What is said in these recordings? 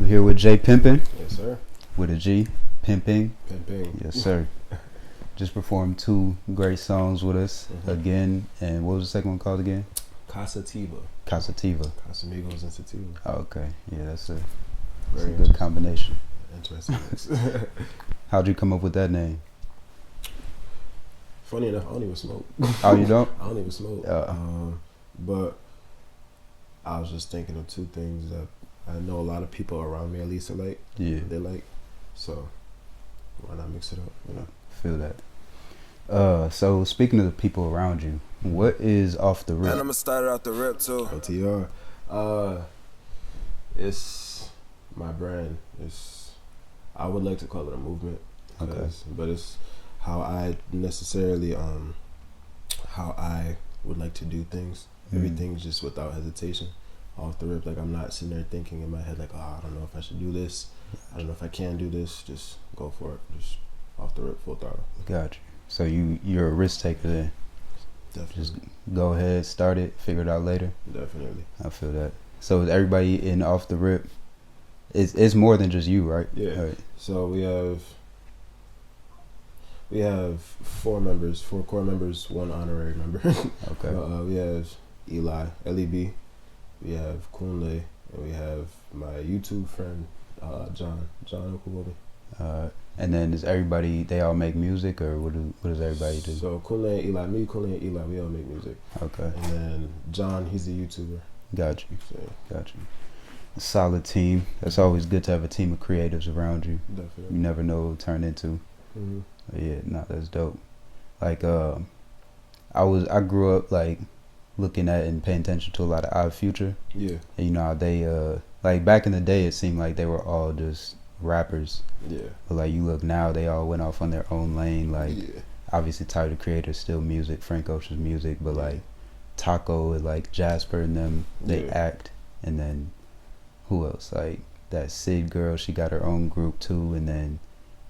We're here with J.pimping. Yes, sir. With a G. Pimping. Pimping. Yes, sir. Just performed 2 great songs with us again. And what was the second one called again? Casativa. Casativa. Casamigos and Sativa. Oh, okay. Yeah, that's a Very good combination. Interesting. How'd you come up with that name? Funny enough, I don't even smoke. Oh, you don't? I don't even smoke. But I was just thinking of 2 things that I know a lot of people around me at least are like. Yeah. They like. So why not mix it up? You know? Feel that. So speaking of the people around you, what is Off the Rip? And I'm gonna start it out the rip too. OTR. It's my brand. I would like to call it a movement. Okay. But it's how I necessarily how I would like to do things. Everything's just without hesitation. Off the rip. Like I'm not sitting there thinking in my head like, I don't know if I should do this. I don't know if I can do this. Just go for it. Just off the rip, full throttle. Gotcha. So you're a risk taker then. Definitely. Just go ahead, start it, figure it out later. Definitely. I feel that. So everybody in Off the Rip, it's more than just you, right? Yeah. Right. So we have 4 members, 4 core members, 1 honorary member. Okay. We have Eli, L-E-B. We have Kunle, and we have my YouTube friend, John Okubobi. And then is everybody, they all make music, or what does everybody do? So Kunle and Eli, Kunle and Eli, we all make music. Okay. And then John, he's a YouTuber. Got you. So, Got you. A solid team. It's always good to have a team of creatives around you. definitely. You never know what it'll turn into. Mm-hmm. But yeah, that's dope. Like I grew up like looking at and paying attention to a lot of Odd Future. Yeah. And you know how they like back in the day it seemed like they were all just rappers. Yeah. But like you look now, they all went off on their own lane. Like Yeah. obviously Tyler the Creator's still music, Frank Ocean's music, but like Taco and like Jasper and them, they act. And then who else? Like that Sid girl, she got her own group too. And then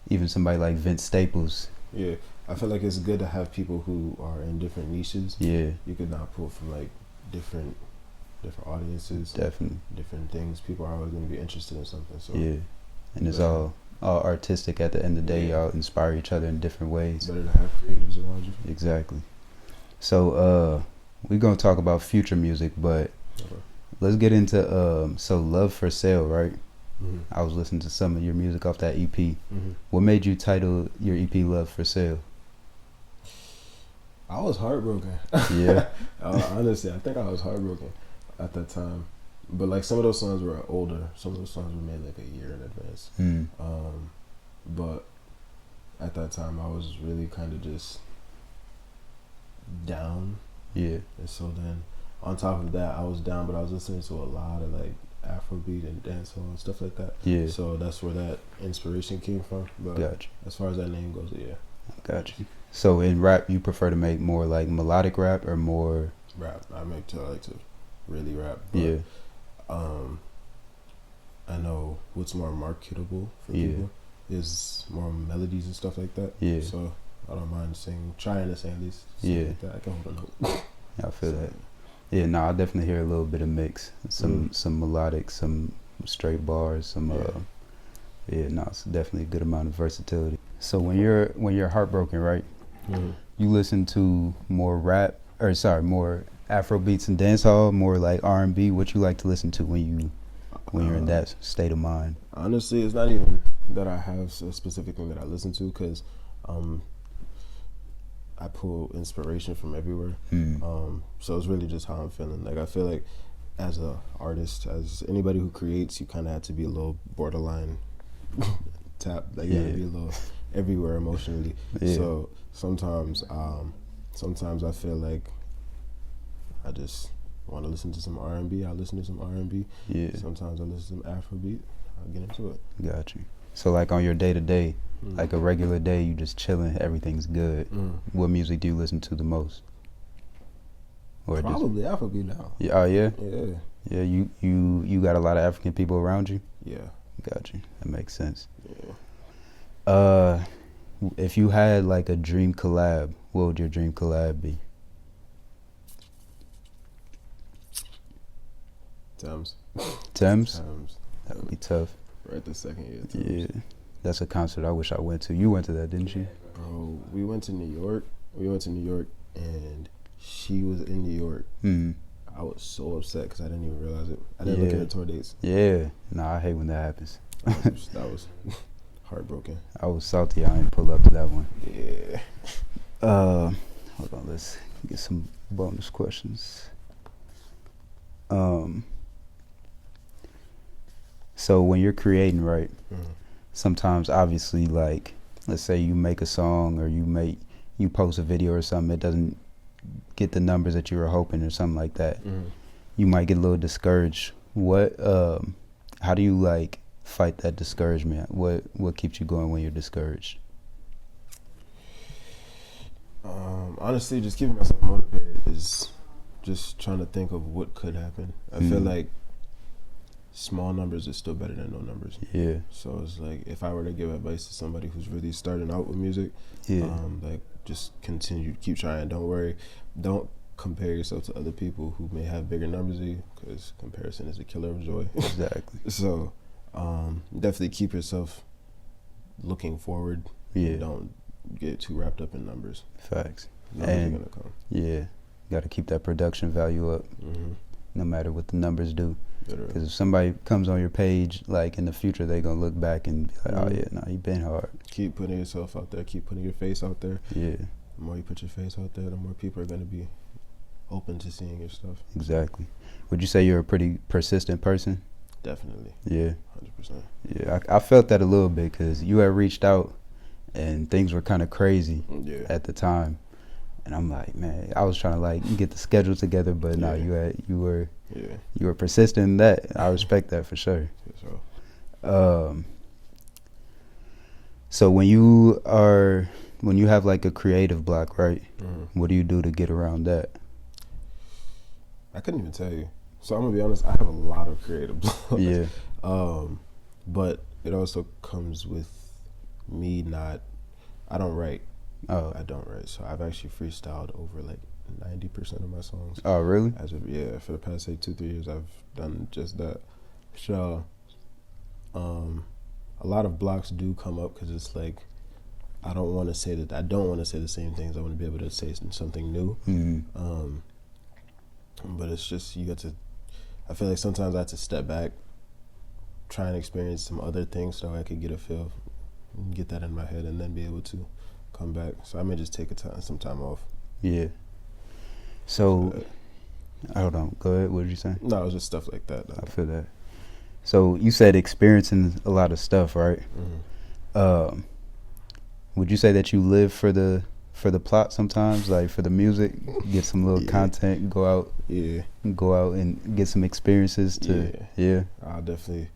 even somebody like Vince Staples. Yeah. I feel like it's good to have people who are in different niches. Yeah. You could not pull from like different audiences. Definitely. Different things. People are always going to be interested in something. So Yeah. And it's all artistic at the end of the day. Y'all inspire each other in different ways. Better to have creatives around you. Exactly. So we're gonna talk about future music, but let's get into so Love for Sale, right? Mm-hmm. I was listening to some of your music off that EP. Mm-hmm. What made you title your EP Love for Sale? I was heartbroken. Yeah. Honestly, I think I was heartbroken at that time. But like some of those songs were older. Some of those songs were made like a year in advance. But at that time, I was really kind of just down. Yeah. And so then, on top of that, I was down, but I was listening to a lot of like Afrobeat and dancehall and stuff like that. Yeah. So that's where that inspiration came from. But Gotcha. as far as that name goes, yeah. Gotcha. So in rap, you prefer to make more like melodic rap or more Rap. I like to really rap. But, yeah. I know what's more marketable for people is more melodies and stuff like that. Yeah. So I don't mind trying to sing at least. Like that. I can hold a note. I feel that. Yeah, no, I definitely hear a little bit of mix. Some melodic, some straight bars, some it's definitely a good amount of versatility. So when you're heartbroken, right? Mm-hmm. You listen to more more Afro beats and dancehall, more like R&B. What you like to listen to when you're in that state of mind? Honestly, it's not even that I have a specific thing that I listen to, because I pull inspiration from everywhere. So it's really just how I'm feeling. Like I feel like as a artist, as anybody who creates, you kind of have to be a little borderline tap. Like you have to be a little everywhere emotionally. Yeah. So sometimes I feel like I just want to listen to some R&B. I listen to some R&B. Yeah. Sometimes I listen to some Afrobeat. I'll get into it. Got you. So like on your day to day, like a regular day, you just chilling, everything's good. What music do you listen to the most? Or probably Afrobeat now. Yeah. Oh yeah. Yeah. Yeah. You got a lot of African people around you. Yeah. Got you. That makes sense. Yeah. If you had like a dream collab, what would your dream collab be? Thames. Thames? That would be tough. right the second year. Times. Yeah, that's a concert I wish I went to. You went to that, didn't you? Bro, we went to New York. And she was in New York. Mm. I was so upset because I didn't even realize it. I didn't look at the tour dates. Yeah, nah, I hate when that happens. That was heartbroken. I was salty I didn't pull up to that one. Yeah. Hold on, let's get some bonus questions. So when you're creating, right, sometimes obviously, like, let's say you make a song or you post a video or something, it doesn't get the numbers that you were hoping or something like that. You might get a little discouraged. How do you like fight that discouragement? What keeps you going when you're discouraged? Honestly, just keeping myself motivated is just trying to think of what could happen. I feel like small numbers is still better than no numbers. Yeah. So it's like if I were to give advice to somebody who's really starting out with music, like just keep trying. Don't worry. Don't compare yourself to other people who may have bigger numbers than you, because comparison is a killer of joy. Exactly. So definitely keep yourself looking forward. Yeah. Don't get too wrapped up in numbers. Facts. Numbers are gonna come. Yeah. Got to keep that production value up, no matter what the numbers do. Because if somebody comes on your page, like in the future, they gonna look back and be like, "Oh yeah, nah, you been hard." Keep putting yourself out there. Keep putting your face out there. Yeah. The more you put your face out there, the more people are gonna be open to seeing your stuff. Exactly. Would you say you're a pretty persistent person? Definitely. Yeah. 100%. Yeah, I felt that a little bit because you had reached out, and things were kind of crazy at the time. And I'm like, man, I was trying to like get the schedule together, but no, you were persistent in that. I respect that for sure. So when you have like a creative block, right? What do you do to get around that? I couldn't even tell you. So I'm gonna be honest, I have a lot of creative blocks. Yeah. But it also comes with me I don't write. Oh. I don't write. So I've actually freestyled over like 90% of my songs. Oh, really? For the past 2-3 years, I've done just that. So, a lot of blocks do come up because it's like I don't want to say the same things. I want to be able to say something new. But it's just I feel like sometimes I have to step back, try and experience some other things so I could get a feel, get that in my head, and then be able to come back. So I may just take some time off. Yeah. So, hold on. Go ahead. What did you say? No, it was just stuff like that. I feel that. So you said experiencing a lot of stuff, right? Would you say that you live for the plot sometimes, like for the music, get some little content, go out and get some experiences I'll definitely.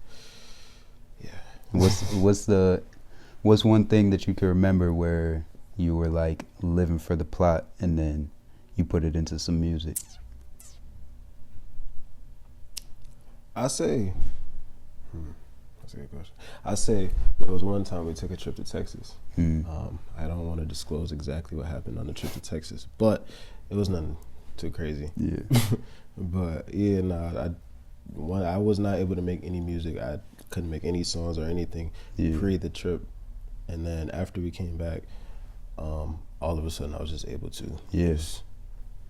What's one thing that you can remember where you were like living for the plot and then you put it into some music? I say, that's a good question. I say there was one time we took a trip to Texas. I don't want to disclose exactly what happened on the trip to Texas, but it was nothing too crazy. Yeah. But I was not able to make any music. I couldn't make any songs or anything pre the trip, and then after we came back, all of a sudden I was just able to just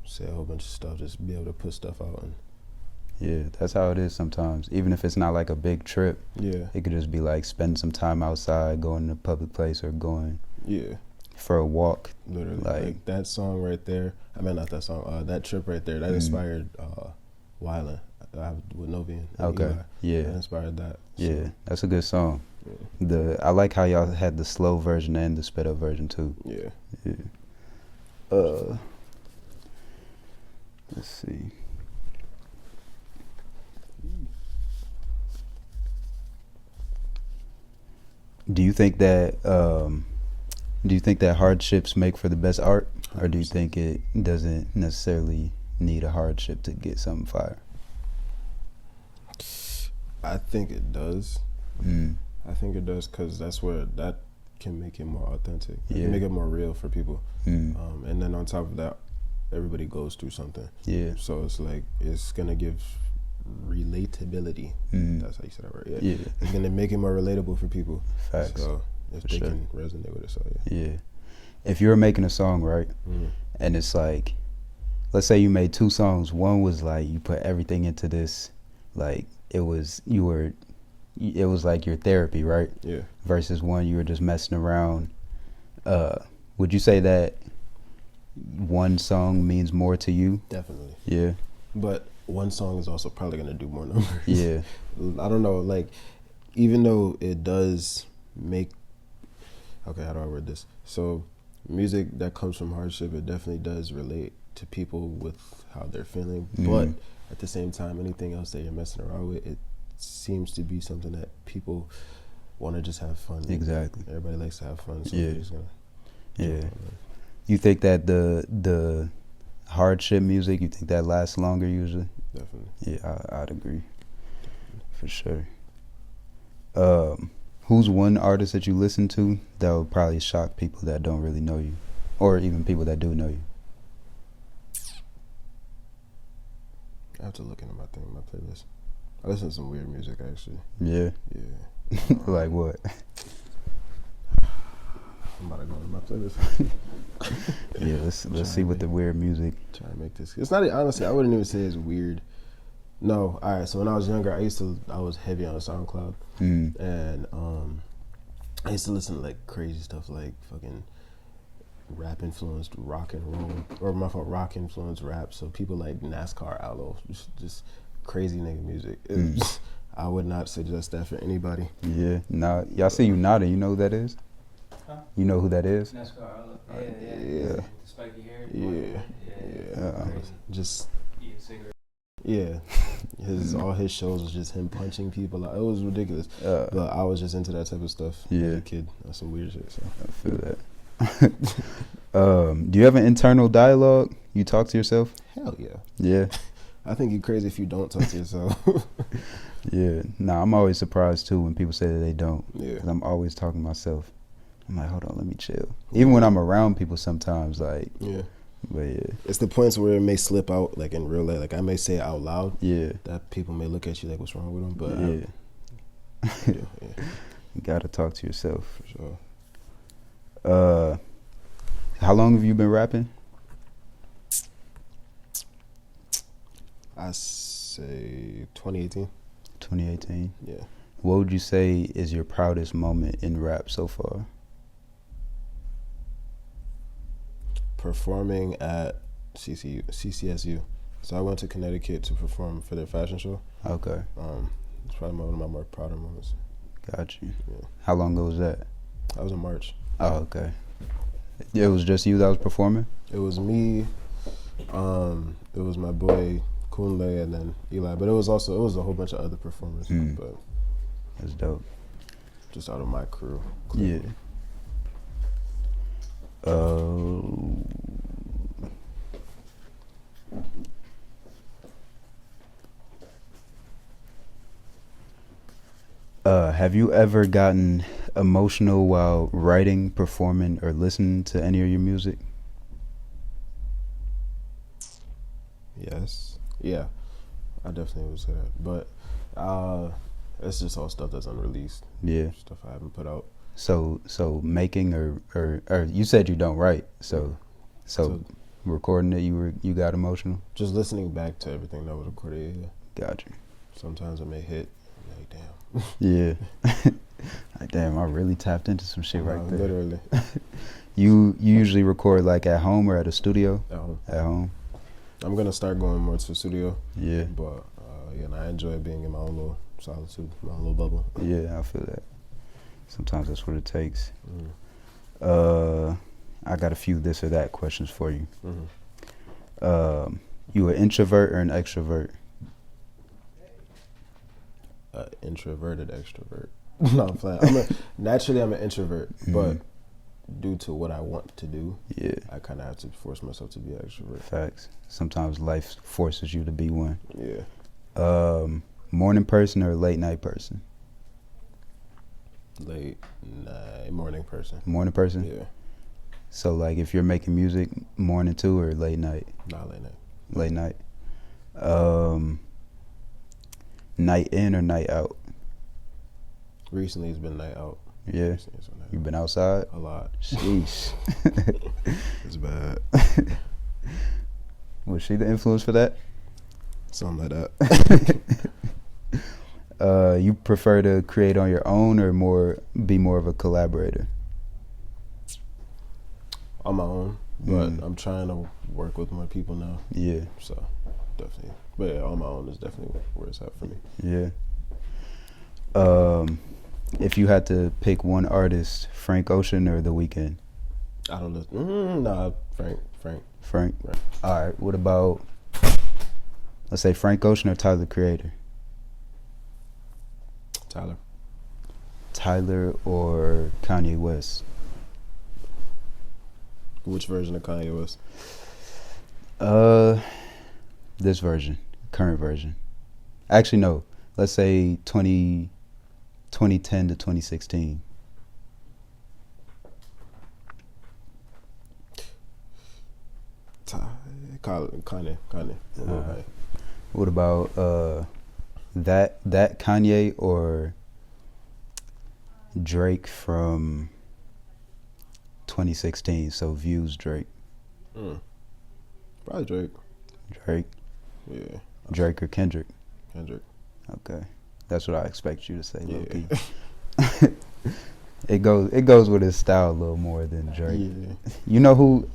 say a whole bunch of stuff, just be able to put stuff out. And yeah, that's how it is sometimes. Even if it's not like a big trip, it could just be like spending some time outside, going to a public place or going for a walk. Literally, like that song right there. I mean, not that song. That trip right there. That inspired Wyland with Novian. Okay. Eli. Yeah. That inspired that. Yeah, that's a good song. Yeah. I like how y'all had the slow version and the sped up version too. Yeah. Yeah. Let's see. Do you think that hardships make for the best art, or do you think it doesn't necessarily need a hardship to get something fire? I think it does. I think it does because that's where that can make it more authentic. It can make it more real for people. And then on top of that, everybody goes through something. Yeah. So it's like it's gonna give relatability. That's how you say that word. Yeah. Yeah. It's gonna make it more relatable for people. Facts. So if For they sure. can resonate with it, so Yeah. If you're making a song, right, and it's like, let's say you made 2 songs. One was like you put everything into this, like it was like your therapy, right? Yeah. Versus one you were just messing around. Would you say that one song means more to you? Definitely. Yeah. But one song is also probably gonna do more numbers. Yeah. I don't know. Like, even though it does make. Okay, how do I word this? So, music that comes from hardship, it definitely does relate to people with how they're feeling. But at the same time, anything else that you're messing around with, it seems to be something that people want to just have fun. Exactly. Everybody likes to have fun. So Yeah. they're just gonna Yeah. You think that the hardship music, you think that lasts longer usually? Definitely. Yeah, I'd agree. For sure. Who's one artist that you listen to that will probably shock people that don't really know you, or even people that do know you? I have to look into my playlist. I listen to some weird music actually. Yeah. Yeah. Like what? I'm about to go into my playlist. Yeah, let's see what the weird music. Try to make this. It's not, honestly, I wouldn't even say it's weird. No, all right. So when I was younger, I was heavy on SoundCloud, and I used to listen to like crazy stuff, like fucking rap influenced rock and roll, or my fault, rock influenced rap. So people like NASCAR Aloe, just crazy nigga music. I would not suggest that for anybody. Yeah, nah, y'all see you nodding. You know who that is? Huh? You know who that is? NASCAR. Yeah. Spiky hair. Yeah. Just. Eating cigarettes. Yeah, all his shows was just him punching people out. It was ridiculous. But I was just into that type of stuff as a kid. That's some weird shit. So. I feel that. Do you have an internal dialogue? You talk to yourself? Hell yeah. Yeah. I think you're crazy if you don't talk to yourself. Yeah. Nah, I'm always surprised too when people say that they don't. Yeah. 'Cause I'm always talking to myself. I'm like, hold on, let me chill. Even when I'm around people sometimes, like. Yeah. But yeah. It's the points where it may slip out, like in real life. Like I may say it out loud. Yeah. That people may look at you like, what's wrong with them? But yeah. You gotta talk to yourself. For sure. How long have you been rapping? I say 2018. 2018. Yeah. What would you say is your proudest moment in rap so far? Performing at CCSU. So I went to Connecticut to perform for their fashion show. Okay. It's probably one of my more prouder moments. Got you. Yeah. How long ago was that? That was in March. Oh, okay. It was just you that was performing? It was me, it was my boy Kunle, and then Eli. But it was a whole bunch of other performers. But That's dope. just out of my crew. Yeah. Have you ever gotten emotional while writing, performing, or listening to any of your music? Yes. Yeah. I definitely would say that. But it's just all stuff that's unreleased. Yeah. Stuff I haven't put out. So making or you said you don't write, so recording it, you got emotional? Just listening back to everything that was recorded. Yeah. Got you. Sometimes it may hit. I'm like, damn. Yeah. Like, damn, I really tapped into some shit right there. Literally. You usually record like at home or at a studio? At home. At home. I'm gonna start going more to the studio. Yeah. But and I enjoy being in my own little solitude, my own little bubble. Yeah, I feel that. Sometimes that's what it takes. Mm. I got a few this or that questions for you. Mm-hmm. You an introvert or an extrovert? Introverted extrovert. No, I'm playing. Naturally, I'm an introvert, but due to what I want to do, Yeah. I kind of have to force myself to be an extrovert. Facts. Sometimes life forces you to be one. Yeah. Morning person or late night person? Late night, morning person. Morning person? Yeah. So like if you're making music, morning too or late night? Not late night. Late night. Night in or night out? Recently, it's been night out. Yeah. You been outside? A lot. Sheesh. It's bad. Was she the influence for that? Something like that. You prefer to create on your own or be more of a collaborator? On my own, but I'm trying to work with more people now. Yeah. So definitely, but yeah, on my own is definitely where it's at for me. Yeah. If you had to pick one artist, Frank Ocean or The Weeknd? I don't know. Nah, Frank. Frank. Right. All right. What about, let's say, Frank Ocean or Tyler the Creator? Tyler. Tyler or Kanye West? Which version of Kanye West? This version, current version. Actually, no. Let's say 2010 to 2016. Kanye. What about that Kanye or Drake from 2016? So Views Drake. Probably Drake. Drake. Yeah. Drake or Kendrick? Kendrick. Okay, that's what I expect you to say, low key. Yeah. It goes with his style a little more than Drake. Yeah. You know who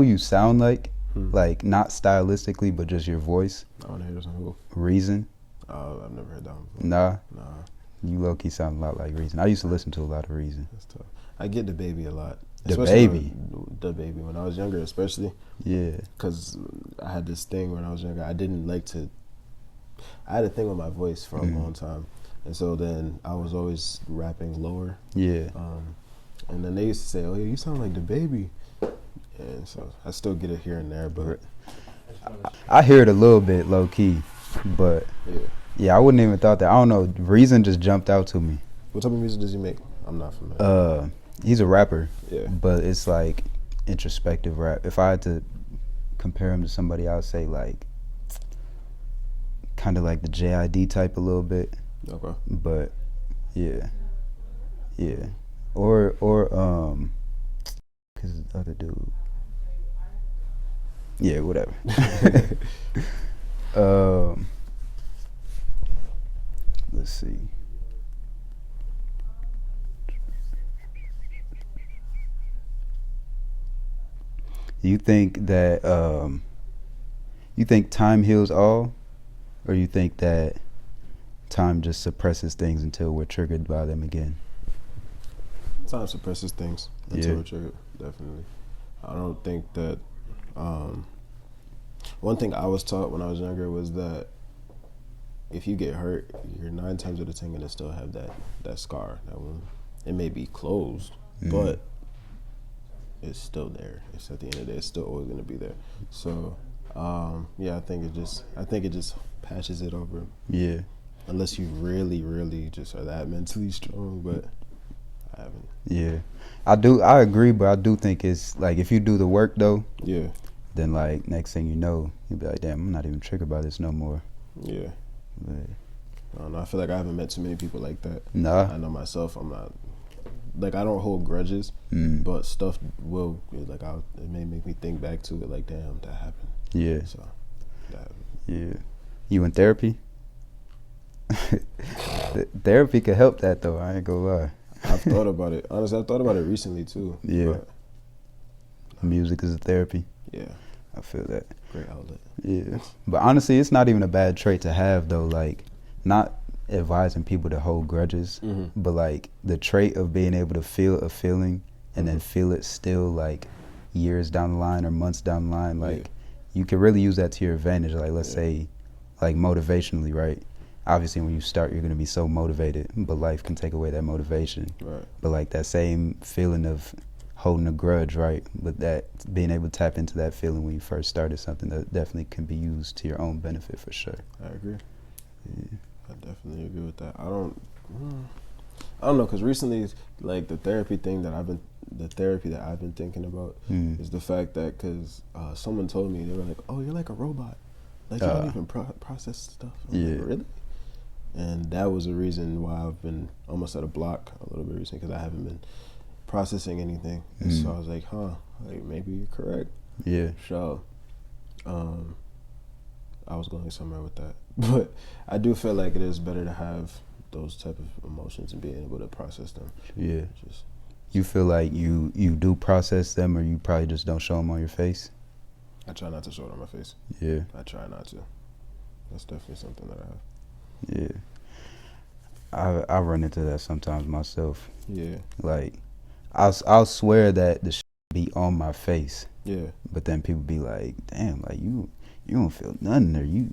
you sound like? Like, not stylistically, but just your voice? I want to hear some who. Reason? I've never heard that one before. Nah. Nah. You low-key sound a lot like Reason. I used to listen to a lot of Reason. That's tough. I get the baby a lot. The baby? The baby. When I was younger, especially. Yeah. Because I had this thing when I was younger. I had a thing with my voice for a long time. And so then I was always rapping lower. Yeah. And then they used to say, "Oh, yeah, you sound like the baby." And so I still get it here and there, but I hear it a little bit low key, but yeah, I wouldn't even thought that. I don't know. Reason just jumped out to me. What type of music does he make? I'm not familiar. He's a rapper. Yeah. But it's like introspective rap. If I had to compare him to somebody, I would say like kind of like the JID type a little bit. Okay. But yeah. Or cause the other dude. Yeah, whatever. Let's see. You think that you think time heals all, or you think that time just suppresses things until we're triggered by them again? Time suppresses things until we're triggered, definitely. I don't think that one thing I was taught when I was younger was that if you get hurt, you're 9 times out of 10 gonna still have that scar, that wound. It may be closed, but it's still there. It's at the end of the day, it's still always gonna be there. So, yeah, I think it just patches it over. Yeah. Unless you really, really just are that mentally strong, but I haven't. Yeah, I agree, but I do think it's like if you do the work though. Yeah. Then like next thing you know, you'll be like, damn, I'm not even triggered by this no more. Yeah. But I don't know. I feel like I haven't met too many people like that. Nah. I know myself. I'm not. Like, I don't hold grudges, but stuff will, like, it may make me think back to it, like, damn, that happened. Yeah. So, that happened. Yeah. You in therapy? Therapy could help that, though. I ain't gonna lie. I've thought about it. Honestly, I've thought about it recently, too. Yeah. Music is a therapy. Yeah. I feel that. Great outlet. Yeah. But honestly, it's not even a bad trait to have, though. Like, not advising people to hold grudges, but like the trait of being able to feel a feeling and then feel it still like years down the line or months down the line, like you can really use that to your advantage. Like, let's say like motivationally, right? Obviously when you start you're going to be so motivated, but life can take away that motivation. Right. But like that same feeling of holding a grudge, right? But that being able to tap into that feeling when you first started something, that definitely can be used to your own benefit for sure. I agree. Yeah. I definitely agree with that. I don't know, because recently, like, the therapy that I've been thinking about is the fact that, because someone told me, they were like, "Oh, you're like a robot, like you don't even process stuff." I'm like, really? And that was a reason why I've been almost at a block a little bit recently, because I haven't been processing anything. And so I was like, like maybe you're correct. Yeah. So I was going somewhere with that. But I do feel like it is better to have those type of emotions and being able to process them. Yeah. You feel like you do process them, or you probably just don't show them on your face? I try not to show it on my face. Yeah. I try not to. That's definitely something that I have. Yeah. I run into that sometimes myself. Yeah. Like, I'll swear that the shit be on my face. Yeah. But then people be like, damn, like you don't feel nothing, or you.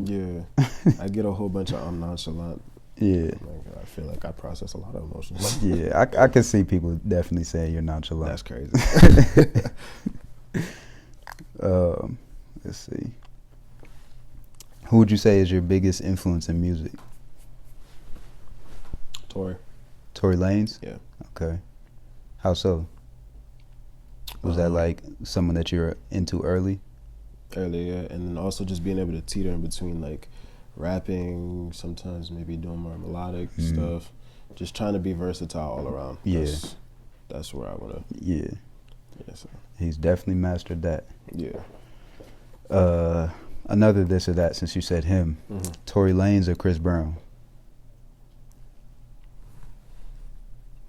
Yeah. I get a whole bunch of nonchalant. Yeah. Like, I feel like I process a lot of emotions. Yeah, I can see people definitely saying you're nonchalant. That's crazy. Let's see. Who would you say is your biggest influence in music? Tory Lanez? Yeah. Okay. How so? Was that like someone that you're into early? Early, yeah. And then also just being able to teeter in between, like, rapping, sometimes maybe doing more melodic stuff. Just trying to be versatile all around. Yeah. That's where I want to. Yeah. Yeah, so. He's definitely mastered that. Yeah. Another this or that, since you said him. Tory Lanez or Chris Brown?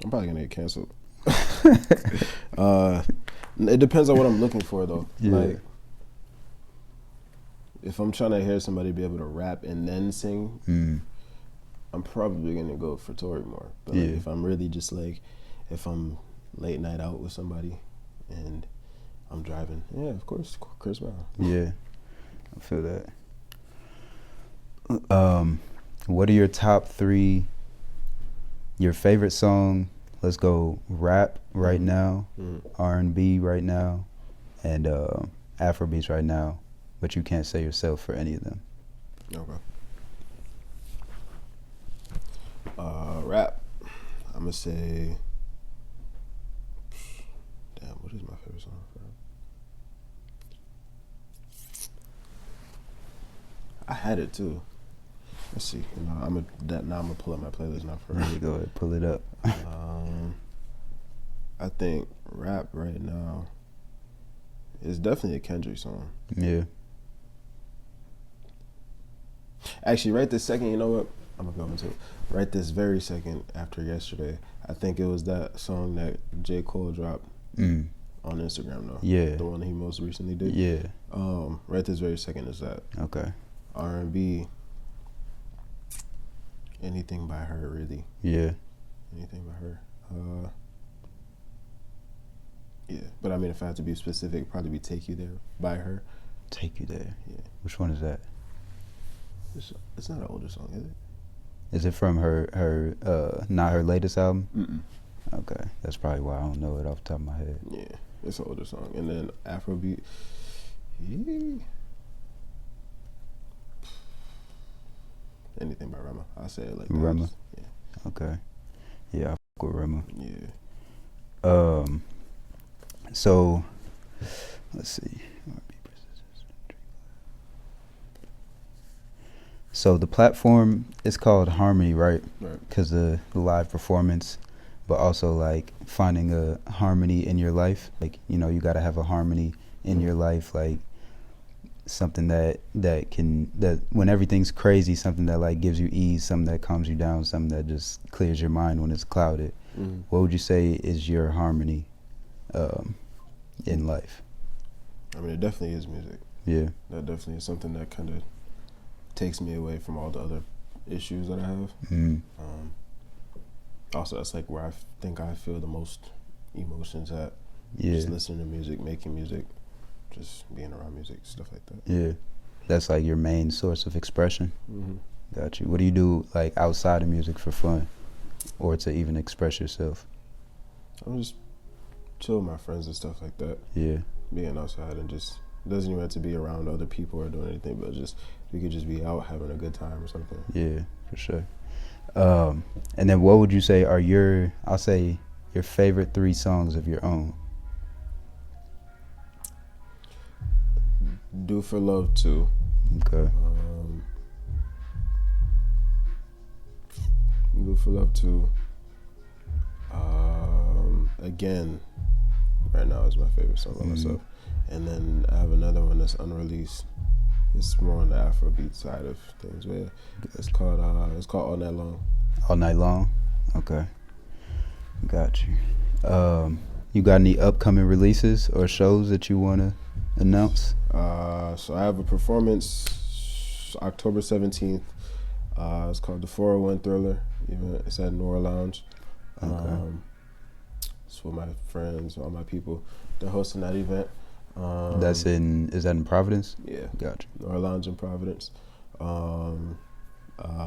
I'm probably going to get canceled. It depends on what I'm looking for, though. Yeah. Like, if I'm trying to hear somebody be able to rap and then sing, I'm probably going to go for Tory more. But like, if I'm really just like, if I'm late night out with somebody and I'm driving, yeah, of course, Chris Brown. Yeah, I feel that. What are your top 3, your favorite song? Let's go rap right now, R&B right now, and Afrobeats right now, but you can't say yourself for any of them. Okay. Rap. I'm gonna say. Damn, what is my favorite song for rap? I had it too. Let's see. I'm gonna pull up my playlist now for rap. Go ahead, pull it up. I think rap right now is definitely a Kendrick song. Yeah. Actually, right this second, you know what? I'm gonna go into it. Right this very second after yesterday, I think it was that song that J. Cole dropped on Instagram, though. Yeah. The one he most recently did. Yeah. Right this very second is that. Okay. R&B, anything by her, really. Yeah. Anything by her. Yeah, but I mean, if I had to be specific, it'd probably be "Take You There" by her. Take You There. Yeah. Which one is that? It's not an older song, is it? Is it from her not her latest album? Mm-mm. Okay, that's probably why I don't know it off the top of my head. Yeah, it's an older song. And then Afrobeat. Yeah. Anything by Rema. I'll say it like that. Rema? Yeah. Okay. Yeah, I fuck with Rema. Yeah. So, let's see. So the platform is called Harmony, right? Right. Because of the live performance, but also like finding a harmony in your life. Like, you know, you got to have a harmony in your life, like something that when everything's crazy, something that like gives you ease, something that calms you down, something that just clears your mind when it's clouded. What would you say is your harmony in life? I mean, it definitely is music. Yeah. That definitely is something that kind of takes me away from all the other issues that I have. Also, that's like where I think I feel the most emotions at. Yeah. Just listening to music, making music, just being around music, stuff like that. Yeah. That's like your main source of expression. Got you. What do you do like outside of music for fun, or to even express yourself? I'm just chill with my friends and stuff like that. Yeah. Being outside and just, it doesn't even have to be around other people or doing anything, but just we could just be out having a good time or something. Yeah, for sure. And then what would you say are your favorite 3 songs of your own? Do For Love 2. Okay. Do for Love 2. Again, right now is my favorite song by myself. And then I have another one that's unreleased. It's more on the Afrobeat side of things. But yeah, it's called All Night Long. All Night Long? Okay. Got you. You got any upcoming releases or shows that you want to announce? So I have a performance October 17th. It's called the 401 Thriller. It's at Nora Lounge. Okay. It's with my friends, all my people. They're hosting that event. Is that in Providence? Yeah. Gotcha. Nora Lounge in Providence.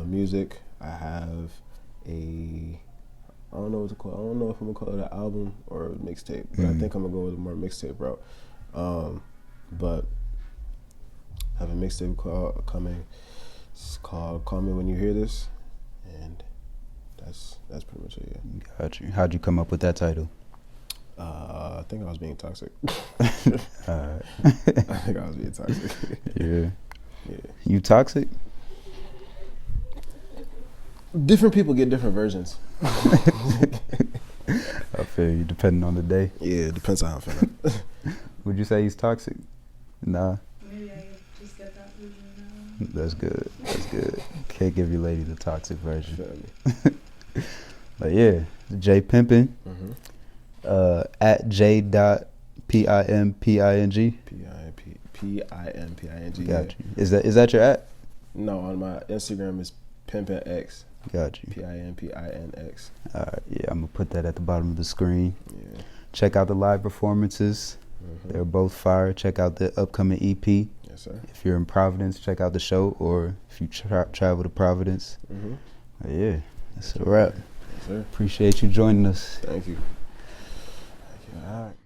Music. I have I don't know what to call it. I don't know if I'm going to call it an album or a mixtape, but I think I'm going to go with a more mixtape route. But I have a mixtape coming. It's called Call Me When You Hear This, and that's pretty much it. Yeah. Got you. How'd you come up with that title? I think I was being toxic. Alright. I think I was being toxic. Yeah. Yeah. You toxic? Different people get different versions. I feel you, depending on the day. Yeah, it depends on how I'm feeling. Would you say he's toxic? Nah. Maybe I just get that version now. That's good. That's good. Can't give your lady the toxic version. Feel me? But yeah, J.pimping. Mm-hmm. At J.pimping. P-I-M-P-I-N-G. Got you. Is that your at? No, on my Instagram is Pimpin' X. Got you. P-I-M-P-I-N-X. Alright, yeah, I'm gonna put that at the bottom of the screen. Yeah. Check out the live performances. Mm-hmm. They're both fire. Check out the upcoming EP. Yes, sir. If you're in Providence, check out the show, or if you travel to Providence. Mm-hmm. Yeah, that's a wrap. Yes, sir. Appreciate you joining us. Thank you.